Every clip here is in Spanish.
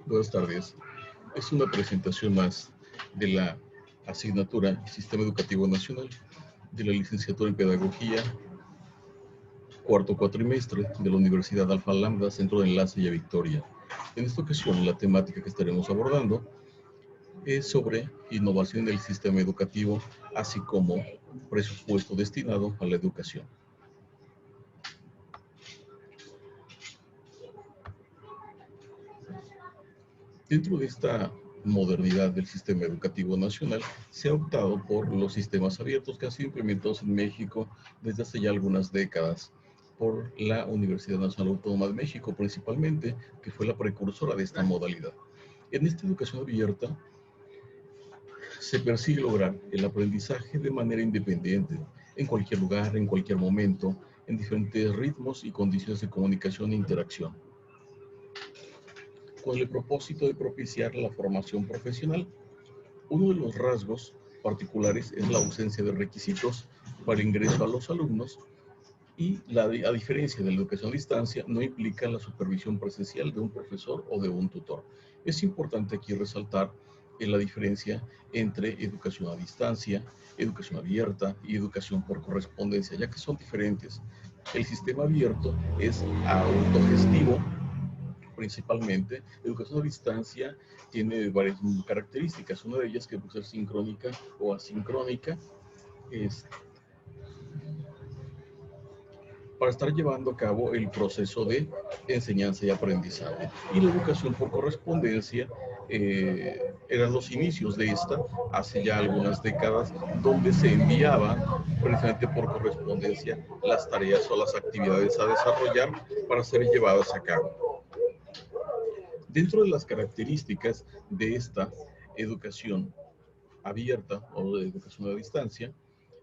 Buenas tardes. Es una presentación más de la asignatura Sistema Educativo Nacional de la licenciatura en Pedagogía, cuarto cuatrimestre de la Universidad Alfa Lambda, Centro de Enlace y Victoria. En esta ocasión, la temática que estaremos abordando es sobre innovación del sistema educativo, así como presupuesto destinado a la educación. Dentro de esta modernidad del sistema educativo nacional, se ha optado por los sistemas abiertos que han sido implementados en México desde hace ya algunas décadas por la Universidad Nacional Autónoma de México, principalmente, que fue la precursora de esta modalidad. En esta educación abierta se persigue lograr el aprendizaje de manera independiente, en cualquier lugar, en cualquier momento, en diferentes ritmos y condiciones de comunicación e interacción, con el propósito de propiciar la formación profesional. Uno de los rasgos particulares es la ausencia de requisitos para ingreso a los alumnos y a diferencia de la educación a distancia, no implica la supervisión presencial de un profesor o de un tutor. Es importante aquí resaltar la diferencia entre educación a distancia, educación abierta y educación por correspondencia, ya que son diferentes. El sistema abierto es autogestivo principalmente. Educación a distancia tiene varias características, una de ellas que puede ser sincrónica o asincrónica, es para estar llevando a cabo el proceso de enseñanza y aprendizaje. Y la educación por correspondencia eran los inicios de esta, hace ya algunas décadas, donde se enviaban precisamente por correspondencia las tareas o las actividades a desarrollar para ser llevadas a cabo. Dentro de las características de esta educación abierta o de educación a distancia,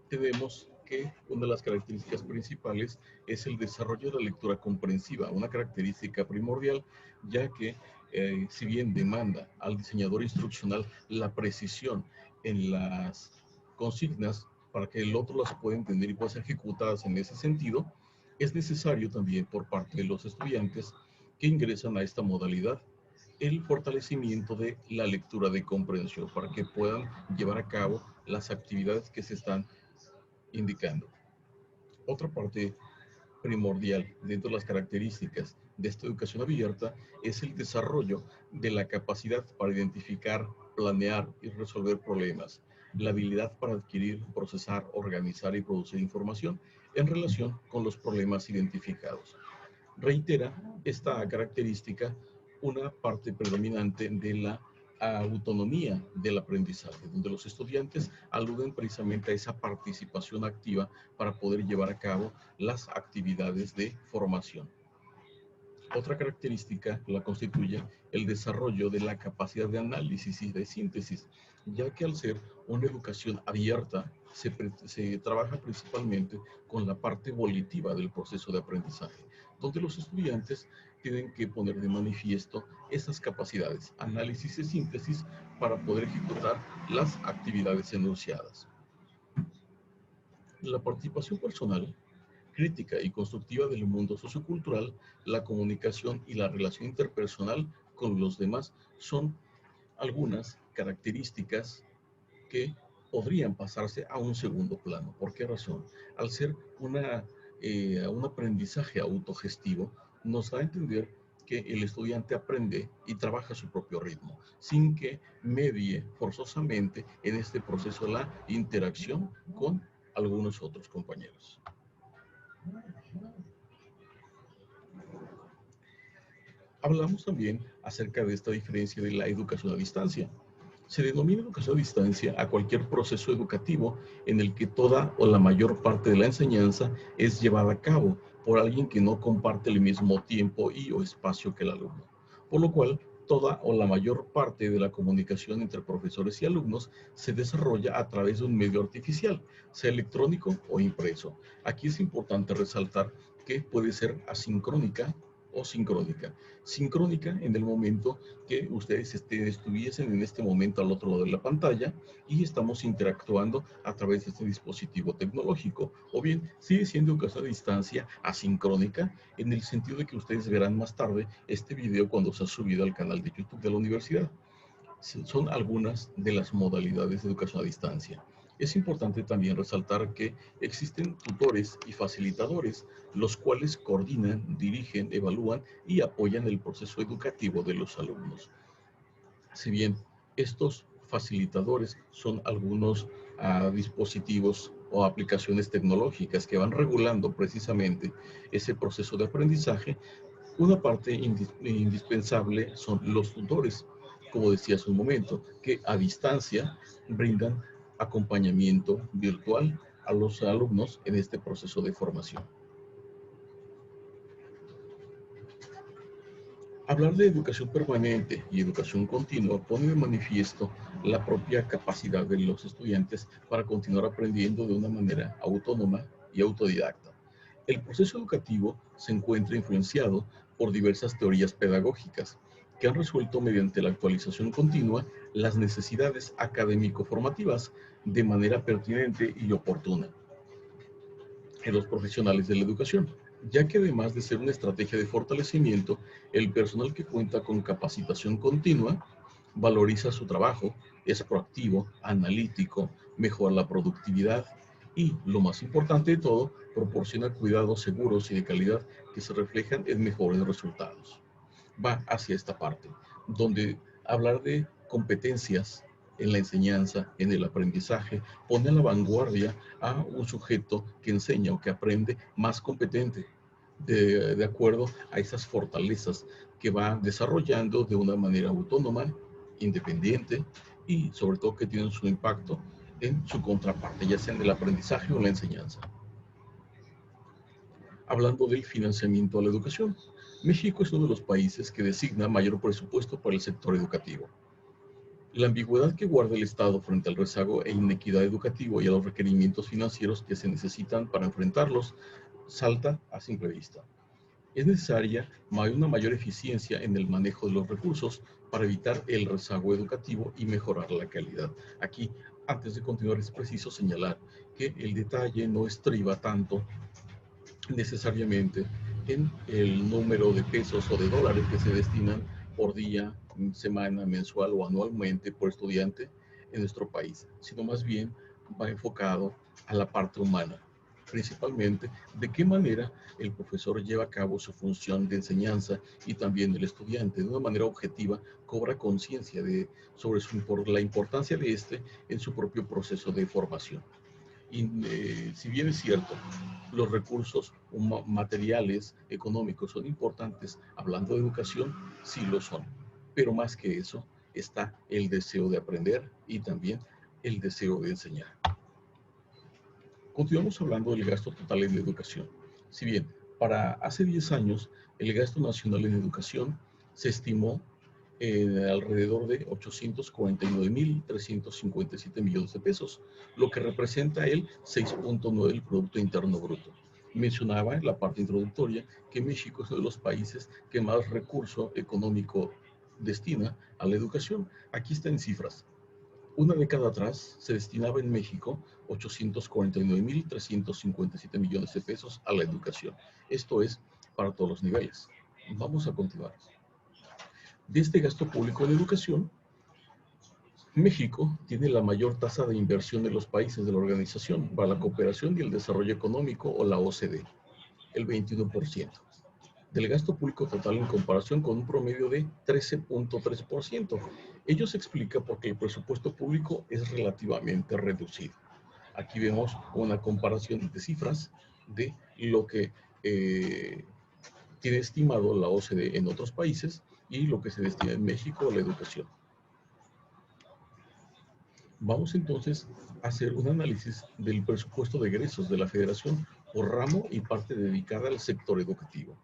tenemos que una de las características principales es el desarrollo de la lectura comprensiva, una característica primordial, ya que si bien demanda al diseñador instruccional la precisión en las consignas para que el otro las pueda entender y pueda ser ejecutadas en ese sentido, es necesario también por parte de los estudiantes que ingresan a esta modalidad el fortalecimiento de la lectura de comprensión para que puedan llevar a cabo las actividades que se están indicando. Otra parte primordial dentro de las características de esta educación abierta es el desarrollo de la capacidad para identificar, planear y resolver problemas, la habilidad para adquirir, procesar, organizar y producir información en relación con los problemas identificados. Reitera esta característica una parte predominante de la autonomía del aprendizaje, donde los estudiantes aluden precisamente a esa participación activa para poder llevar a cabo las actividades de formación. Otra característica la constituye el desarrollo de la capacidad de análisis y de síntesis, ya que al ser una educación abierta, se trabaja principalmente con la parte volitiva del proceso de aprendizaje, donde los estudiantes tienen que poner de manifiesto esas capacidades, análisis y síntesis, para poder ejecutar las actividades enunciadas. La participación personal crítica y constructiva del mundo sociocultural, la comunicación y la relación interpersonal con los demás son algunas características que podrían pasarse a un segundo plano. ¿Por qué razón? Al ser un aprendizaje autogestivo, nos da a entender que el estudiante aprende y trabaja a su propio ritmo, sin que medie forzosamente en este proceso la interacción con algunos otros compañeros. Hablamos también acerca de esta diferencia de la educación a distancia. Se denomina educación a distancia a cualquier proceso educativo en el que toda o la mayor parte de la enseñanza es llevada a cabo por alguien que no comparte el mismo tiempo y o espacio que el alumno. Por lo cual, toda o la mayor parte de la comunicación entre profesores y alumnos se desarrolla a través de un medio artificial, sea electrónico o impreso. Aquí es importante resaltar que puede ser asincrónica o sincrónica. Sincrónica en el momento que ustedes estuviesen en este momento al otro lado de la pantalla y estamos interactuando a través de este dispositivo tecnológico. O bien, sigue siendo educación a distancia asincrónica en el sentido de que ustedes verán más tarde este video cuando se ha subido al canal de YouTube de la universidad. Son algunas de las modalidades de educación a distancia. Es importante también resaltar que existen tutores y facilitadores, los cuales coordinan, dirigen, evalúan y apoyan el proceso educativo de los alumnos. Si bien estos facilitadores son algunos dispositivos o aplicaciones tecnológicas que van regulando precisamente ese proceso de aprendizaje, una parte indispensable son los tutores, como decía hace un momento, que a distancia brindan acompañamiento virtual a los alumnos en este proceso de formación. Hablar de educación permanente y educación continua pone de manifiesto la propia capacidad de los estudiantes para continuar aprendiendo de una manera autónoma y autodidacta. El proceso educativo se encuentra influenciado por diversas teorías pedagógicas que han resuelto mediante la actualización continua las necesidades académico-formativas de manera pertinente y oportuna en los profesionales de la educación, ya que además de ser una estrategia de fortalecimiento, el personal que cuenta con capacitación continua valoriza su trabajo, es proactivo, analítico, mejora la productividad y, lo más importante de todo, proporciona cuidados seguros y de calidad que se reflejan en mejores resultados. Va hacia esta parte, donde hablar de competencias en la enseñanza, en el aprendizaje, pone a la vanguardia a un sujeto que enseña o que aprende más competente, de acuerdo a esas fortalezas que va desarrollando de una manera autónoma, independiente y sobre todo que tienen su impacto en su contraparte, ya sea en el aprendizaje o la enseñanza. Hablando del financiamiento a la educación, México es uno de los países que designa mayor presupuesto para el sector educativo. La ambigüedad que guarda el Estado frente al rezago e inequidad educativo y a los requerimientos financieros que se necesitan para enfrentarlos salta a simple vista. Es necesaria una mayor eficiencia en el manejo de los recursos para evitar el rezago educativo y mejorar la calidad. Aquí, antes de continuar, es preciso señalar que el detalle no estriba tanto necesariamente en el número de pesos o de dólares que se destinan por día, semana, mensual o anualmente por estudiante en nuestro país, sino más bien va enfocado a la parte humana, principalmente de qué manera el profesor lleva a cabo su función de enseñanza y también el estudiante de una manera objetiva cobra conciencia sobre la importancia de este en su propio proceso de formación. Y si bien es cierto, los recursos materiales, económicos son importantes, hablando de educación, sí lo son. Pero más que eso, está el deseo de aprender y también el deseo de enseñar. Continuamos hablando del gasto total en educación. Si bien para hace 10 años el gasto nacional en educación se estimó alrededor de 849.357 millones de pesos, lo que representa el 6.9 del Producto Interno Bruto. Mencionaba en la parte introductoria que México es uno de los países que más recurso económico destina a la educación. Aquí está en cifras. Una década atrás se destinaba en México 849.357 millones de pesos a la educación. Esto es para todos los niveles. Vamos a continuar. De este gasto público en educación, México tiene la mayor tasa de inversión de los países de la Organización para la Cooperación y el Desarrollo Económico o la OCDE, el 21% del gasto público total en comparación con un promedio de 13.3%. Ello se explica porque el presupuesto público es relativamente reducido. Aquí vemos una comparación de cifras de lo que tiene estimado la OCDE en otros países y lo que se destina en México a la educación. Vamos entonces a hacer un análisis del presupuesto de egresos de la Federación por ramo y parte dedicada al sector educativo.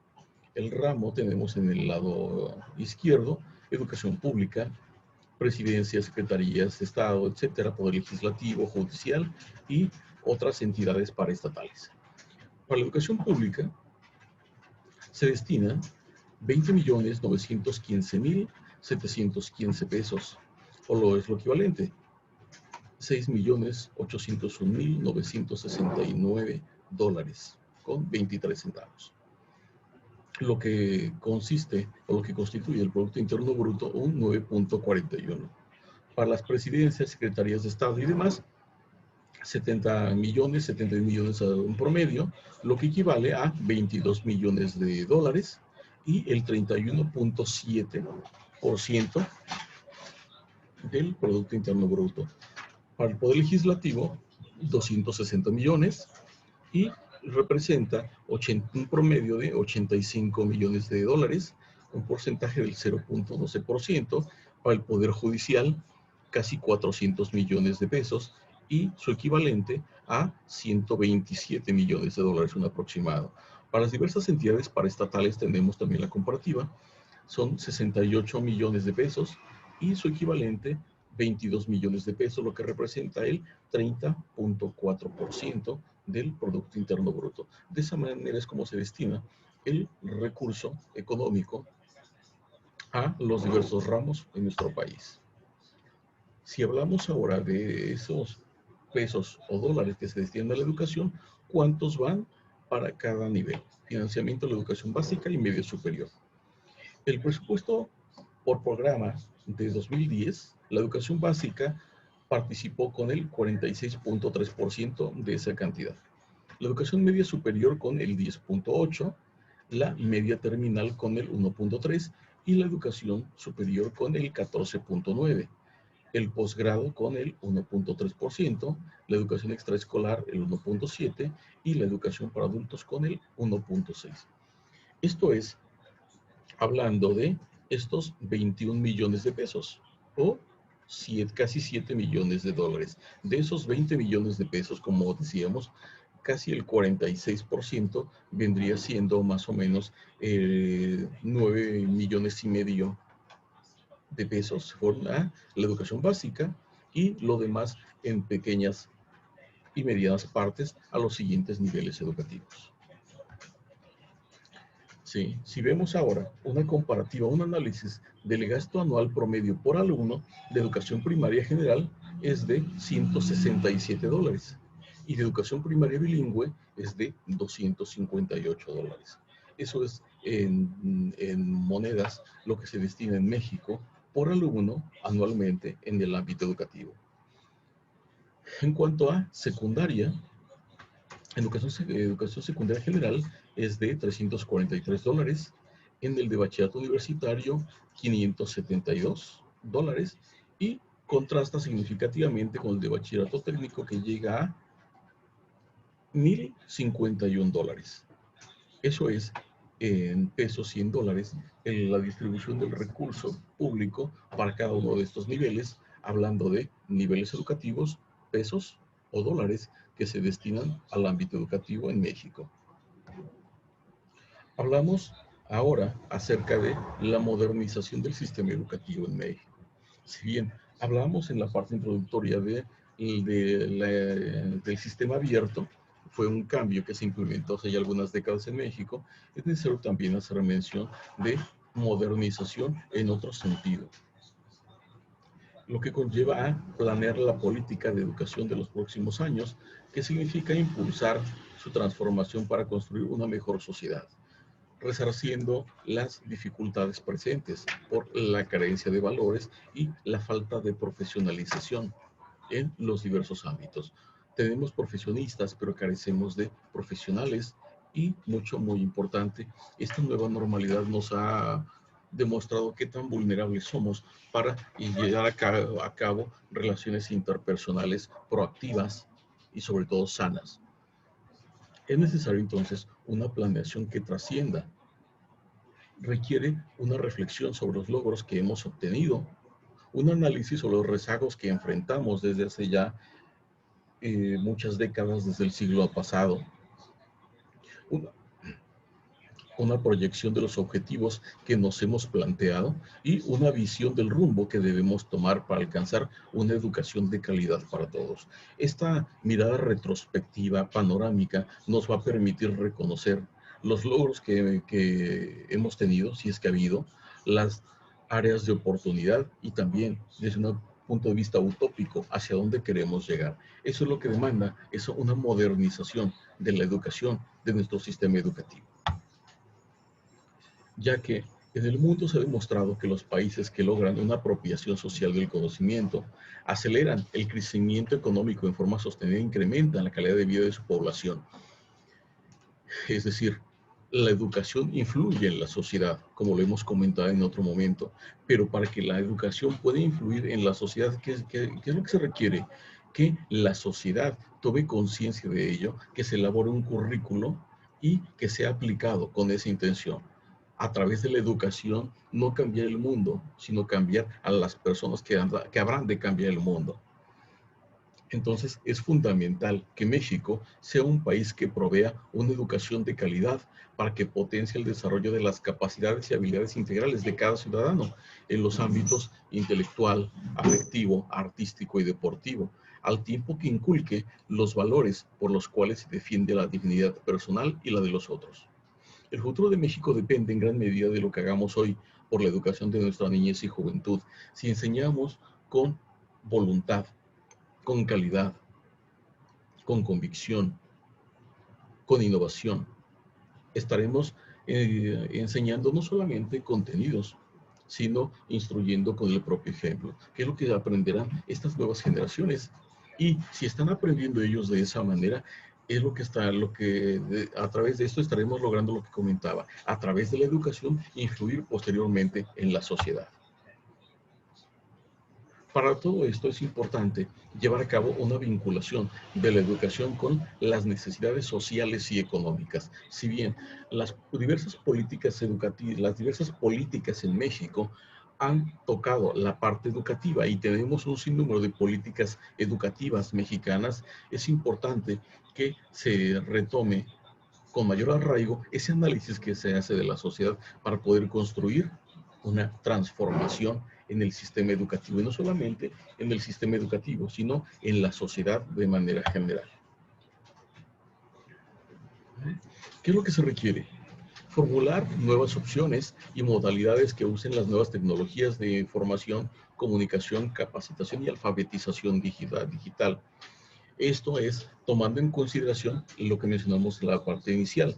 El ramo tenemos en el lado izquierdo educación pública, presidencias, secretarías de Estado, etcétera, poder legislativo, judicial y otras entidades paraestatales. Para la educación pública se destina 20.915.715 pesos, o lo es lo equivalente, 6.801.969 dólares con 23 centavos. Lo que consiste o lo que constituye el Producto Interno Bruto un 9.41. Para las presidencias, secretarías de Estado y demás, 70 millones en promedio, lo que equivale a 22 millones de dólares y el 31.7% del Producto Interno Bruto. Para el Poder Legislativo, 260 millones y representa un promedio de 85 millones de dólares, un porcentaje del 0.12%. Para el Poder Judicial, casi 400 millones de pesos y su equivalente a 127 millones de dólares, un aproximado. Para las diversas entidades paraestatales tenemos también la comparativa, son 68 millones de pesos y su equivalente 22 millones de pesos, lo que representa el 30.4% del Producto Interno Bruto. De esa manera es como se destina el recurso económico a los diversos ramos en nuestro país. Si hablamos ahora de esos pesos o dólares que se destinan a la educación, ¿cuántos van para cada nivel? Financiamiento de la educación básica y media superior. El presupuesto por programa de 2010, la educación básica participó con el 46.3% de esa cantidad. La educación media superior con el 10.8%, la media terminal con el 1.3% y la educación superior con el 14.9%. El posgrado con el 1.3%, la educación extraescolar el 1.7% y la educación para adultos con el 1.6%. Esto es hablando de estos 21 millones de pesos o casi 7 millones de dólares. De esos 20 millones de pesos, como decíamos, casi el 46% vendría siendo más o menos 9 millones y medio de pesos por la educación básica y lo demás en pequeñas y medianas partes a los siguientes niveles educativos. Sí, si vemos ahora una comparativa, un análisis del gasto anual promedio por alumno de educación primaria general es de 167 dólares y de educación primaria bilingüe es de 258 dólares. Eso es en monedas lo que se destina en México por alumno anualmente en el ámbito educativo. En cuanto a secundaria, educación secundaria general es de 343 dólares, en el de bachillerato universitario 572 dólares y contrasta significativamente con el de bachillerato técnico que llega a 1.051 dólares. Eso es en pesos y en dólares en la distribución del recurso público para cada uno de estos niveles, hablando de niveles educativos, pesos o dólares que se destinan al ámbito educativo en México. Hablamos ahora acerca de la modernización del sistema educativo en México. Si bien hablamos en la parte introductoria del sistema abierto, fue un cambio que se implementó hace ya algunas décadas en México, es necesario también hacer mención de modernización en otro sentido, lo que conlleva a planear la política de educación de los próximos años, que significa impulsar su transformación para construir una mejor sociedad, resarciendo las dificultades presentes por la carencia de valores y la falta de profesionalización en los diversos ámbitos. Tenemos profesionistas, pero carecemos de profesionales y muy importante, esta nueva normalidad nos ha demostrado qué tan vulnerables somos para llevar a cabo relaciones interpersonales proactivas y sobre todo sanas. Es necesario entonces una planeación que trascienda. Requiere una reflexión sobre los logros que hemos obtenido, un análisis sobre los rezagos que enfrentamos desde hace ya muchas décadas, desde el siglo pasado, una proyección de los objetivos que nos hemos planteado y una visión del rumbo que debemos tomar para alcanzar una educación de calidad para todos. Esta mirada retrospectiva, panorámica, nos va a permitir reconocer los logros que hemos tenido, si es que ha habido, las áreas de oportunidad y también desde un punto de vista utópico hacia dónde queremos llegar. Eso es lo que demanda eso, una modernización de la educación, de nuestro sistema educativo, ya que en el mundo se ha demostrado que los países que logran una apropiación social del conocimiento aceleran el crecimiento económico en forma sostenida e incrementan la calidad de vida de su población. Es decir, la educación influye en la sociedad, como lo hemos comentado en otro momento, pero para que la educación pueda influir en la sociedad, ¿qué es lo que se requiere? Que la sociedad tome conciencia de ello, que se elabore un currículo y que sea aplicado con esa intención. A través de la educación, no cambiar el mundo, sino cambiar a las personas que habrán de cambiar el mundo. Entonces es fundamental que México sea un país que provea una educación de calidad para que potencie el desarrollo de las capacidades y habilidades integrales de cada ciudadano en los ámbitos intelectual, afectivo, artístico y deportivo, al tiempo que inculque los valores por los cuales se defiende la dignidad personal y la de los otros. El futuro de México depende en gran medida de lo que hagamos hoy por la educación de nuestra niñez y juventud. Si enseñamos con voluntad, con calidad, con convicción, con innovación, estaremos enseñando no solamente contenidos, sino instruyendo con el propio ejemplo, que es lo que aprenderán estas nuevas generaciones. Y si están aprendiendo ellos de esa manera, es a través de esto estaremos logrando lo que comentaba, a través de la educación, influir posteriormente en la sociedad. Para todo esto es importante llevar a cabo una vinculación de la educación con las necesidades sociales y económicas. Si bien las diversas políticas educativas, las diversas políticas en México han tocado la parte educativa y tenemos un sinnúmero de políticas educativas mexicanas, es importante que se retome con mayor arraigo ese análisis que se hace de la sociedad para poder construir una transformación en el sistema educativo, y no solamente en el sistema educativo, sino en la sociedad de manera general. ¿Qué es lo que se requiere? Formular nuevas opciones y modalidades que usen las nuevas tecnologías de información, comunicación, capacitación y alfabetización digital. Esto es tomando en consideración lo que mencionamos en la parte inicial,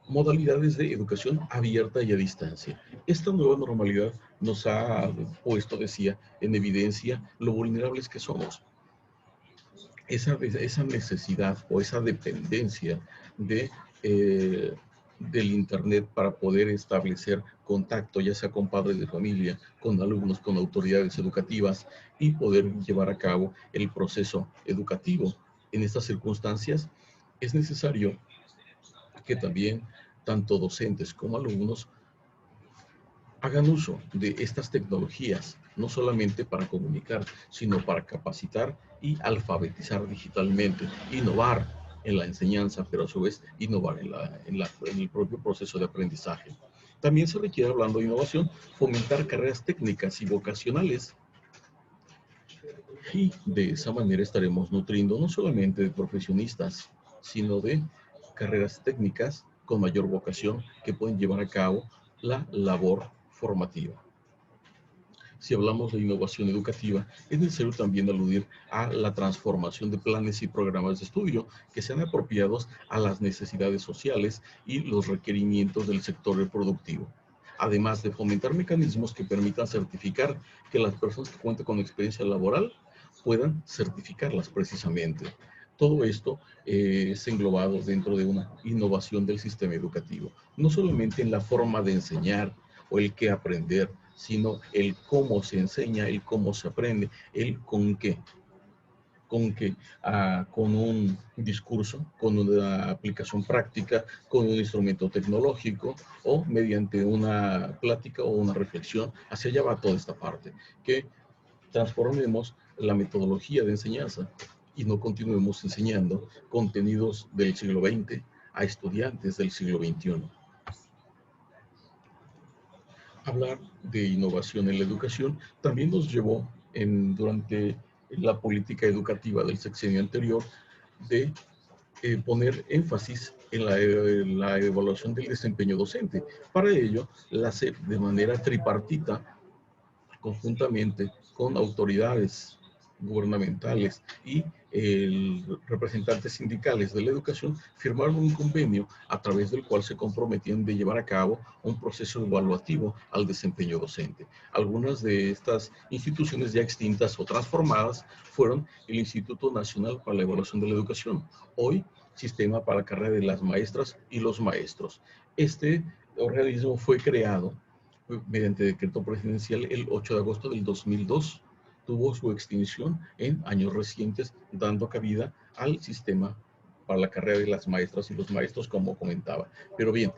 modalidades de educación abierta y a distancia. Esta nueva normalidad nos ha puesto, decía, en evidencia lo vulnerables que somos. Esa necesidad o esa dependencia de, del Internet para poder establecer contacto, ya sea con padres de familia, con alumnos, con autoridades educativas y poder llevar a cabo el proceso educativo. En estas circunstancias es necesario que también tanto docentes como alumnos hagan uso de estas tecnologías, no solamente para comunicar, sino para capacitar y alfabetizar digitalmente, innovar en la enseñanza, pero a su vez innovar en el propio proceso de aprendizaje. También se requiere, hablando de innovación, fomentar carreras técnicas y vocacionales, y de esa manera estaremos nutriendo no solamente de profesionistas, sino de carreras técnicas con mayor vocación que pueden llevar a cabo la labor formativa. Si hablamos de innovación educativa, es necesario también aludir a la transformación de planes y programas de estudio que sean apropiados a las necesidades sociales y los requerimientos del sector reproductivo, además de fomentar mecanismos que permitan certificar que las personas que cuentan con experiencia laboral puedan certificarlas precisamente. Todo esto es englobado dentro de una innovación del sistema educativo, no solamente en la forma de enseñar o el qué aprender, sino el cómo se enseña, el cómo se aprende, el con un discurso, con una aplicación práctica, con un instrumento tecnológico o mediante una plática o una reflexión. Hacia allá va toda esta parte, que transformemos la metodología de enseñanza y no continuemos enseñando contenidos del siglo XX a estudiantes del siglo XXI. Hablar de innovación en la educación también nos llevó durante la política educativa del sexenio anterior de poner énfasis en la evaluación del desempeño docente. Para ello, la SEP, de manera tripartita, conjuntamente con autoridades gubernamentales y representantes sindicales de la educación, firmaron un convenio a través del cual se comprometían de llevar a cabo un proceso evaluativo al desempeño docente. Algunas de estas instituciones ya extintas o transformadas fueron el Instituto Nacional para la Evaluación de la Educación, hoy Sistema para la Carrera de las Maestras y los Maestros. Este organismo fue creado mediante decreto presidencial el 8 de agosto del 2002. Tuvo su extinción en años recientes, dando cabida al sistema para la carrera de las maestras y los maestros, como comentaba. Pero bien,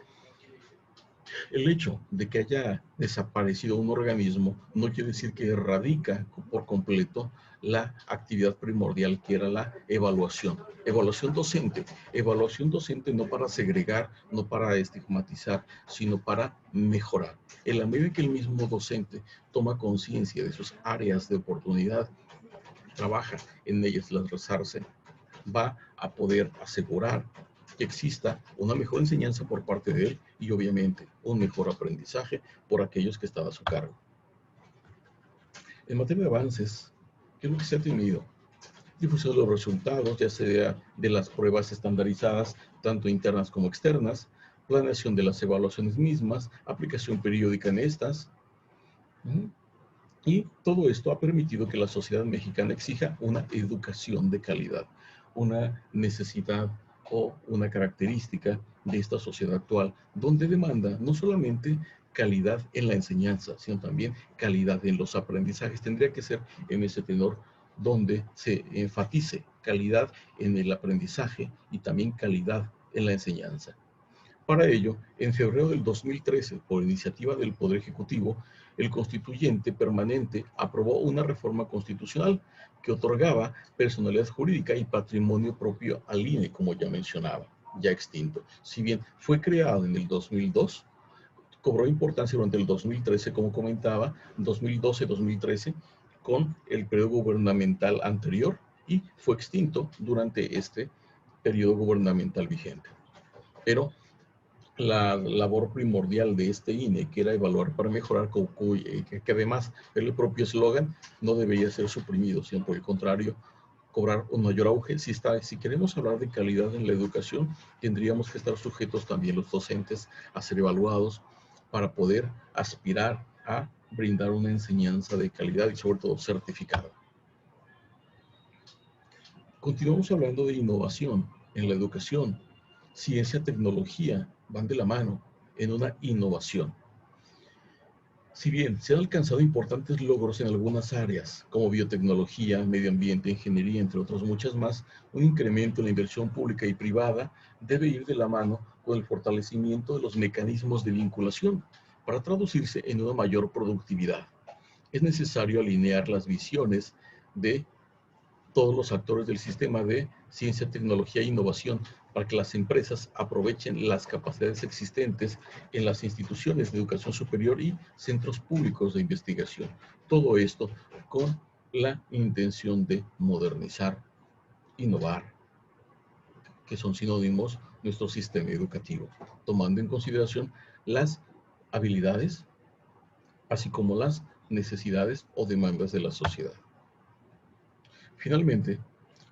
el hecho de que haya desaparecido un organismo no quiere decir que erradica por completo la actividad primordial, que era la evaluación. Evaluación docente no para segregar, no para estigmatizar, sino para mejorar. En la medida que el mismo docente toma conciencia de sus áreas de oportunidad, trabaja en ellas, las resarce, va a poder asegurar que exista una mejor enseñanza por parte de él y obviamente un mejor aprendizaje por aquellos que están a su cargo. En materia de avances, ¿qué es lo que se ha tenido? Difusión de los resultados, ya sea de las pruebas estandarizadas, tanto internas como externas, planeación de las evaluaciones mismas, aplicación periódica en estas. Y todo esto ha permitido que la sociedad mexicana exija una educación de calidad, una necesidad o una característica de esta sociedad actual, donde demanda no solamente calidad en la enseñanza, sino también calidad en los aprendizajes. Tendría que ser en ese tenor donde se enfatice calidad en el aprendizaje y también calidad en la enseñanza. Para ello, en febrero del 2013, por iniciativa del Poder Ejecutivo, el constituyente permanente aprobó una reforma constitucional que otorgaba personalidad jurídica y patrimonio propio al INE, como ya mencionaba, ya extinto. Si bien fue creado en el 2002, cobró importancia durante el 2013, como comentaba, 2012-2013, con el periodo gubernamental anterior y fue extinto durante este periodo gubernamental vigente. Pero la labor primordial de este INE, que era evaluar para mejorar, que además el propio eslogan no debería ser suprimido, sino por el contrario, cobrar un mayor auge. Si queremos hablar de calidad en la educación, tendríamos que estar sujetos también los docentes a ser evaluados para poder aspirar a brindar una enseñanza de calidad y sobre todo certificada. Continuamos hablando de innovación en la educación. Ciencia, tecnología van de la mano en una innovación. Si bien se han alcanzado importantes logros en algunas áreas, como biotecnología, medio ambiente, ingeniería, entre otras muchas más, un incremento en la inversión pública y privada debe ir de la mano con el fortalecimiento de los mecanismos de vinculación para traducirse en una mayor productividad. Es necesario alinear las visiones de todos los actores del sistema de ciencia, tecnología e innovación para que las empresas aprovechen las capacidades existentes en las instituciones de educación superior y centros públicos de investigación. Todo esto con la intención de modernizar, innovar, que son sinónimos nuestro sistema educativo, tomando en consideración las habilidades, así como las necesidades o demandas de la sociedad. Finalmente,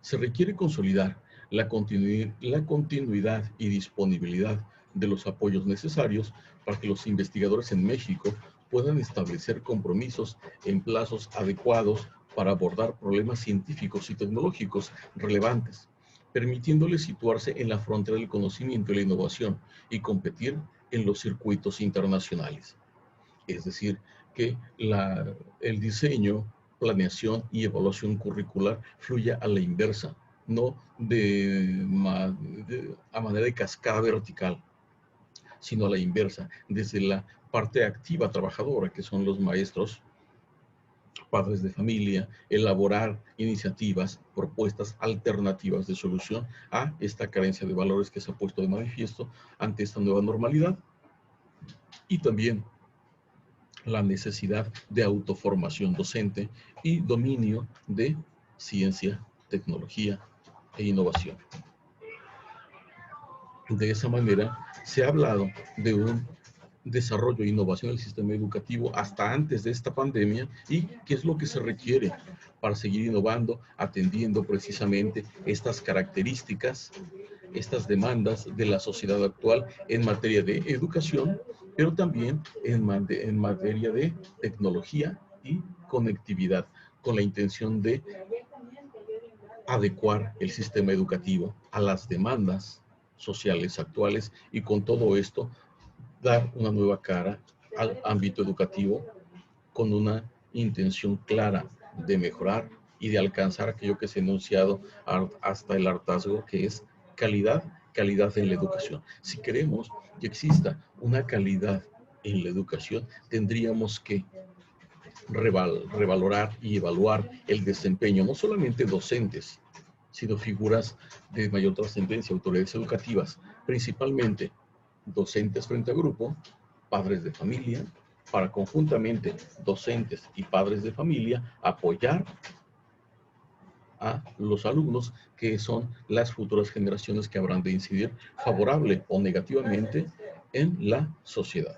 se requiere consolidar la continuidad y disponibilidad de los apoyos necesarios para que los investigadores en México puedan establecer compromisos en plazos adecuados para abordar problemas científicos y tecnológicos relevantes, permitiéndoles situarse en la frontera del conocimiento y la innovación y competir en los circuitos internacionales. Es decir, que el diseño, planeación y evaluación curricular fluya a la inversa, no a manera de cascada vertical, sino a la inversa, desde la parte activa trabajadora, que son los maestros, padres de familia, elaborar iniciativas, propuestas alternativas de solución a esta carencia de valores que se ha puesto de manifiesto ante esta nueva normalidad, y también la necesidad de autoformación docente y dominio de ciencia, tecnología e innovación. De esa manera, se ha hablado de un desarrollo e innovación del sistema educativo hasta antes de esta pandemia y qué es lo que se requiere para seguir innovando, atendiendo precisamente estas características, estas demandas de la sociedad actual en materia de educación, pero también en materia de tecnología y conectividad, con la intención de adecuar el sistema educativo a las demandas sociales actuales y con todo esto dar una nueva cara al ámbito educativo con una intención clara de mejorar y de alcanzar aquello que se ha enunciado hasta el hartazgo, que es calidad, calidad en la educación. Si queremos que exista una calidad en la educación, tendríamos que revalorar y evaluar el desempeño, no solamente docentes, sino figuras de mayor trascendencia, autoridades educativas, principalmente docentes frente a grupo, padres de familia, para conjuntamente docentes y padres de familia apoyar a los alumnos, que son las futuras generaciones que habrán de incidir favorable o negativamente en la sociedad.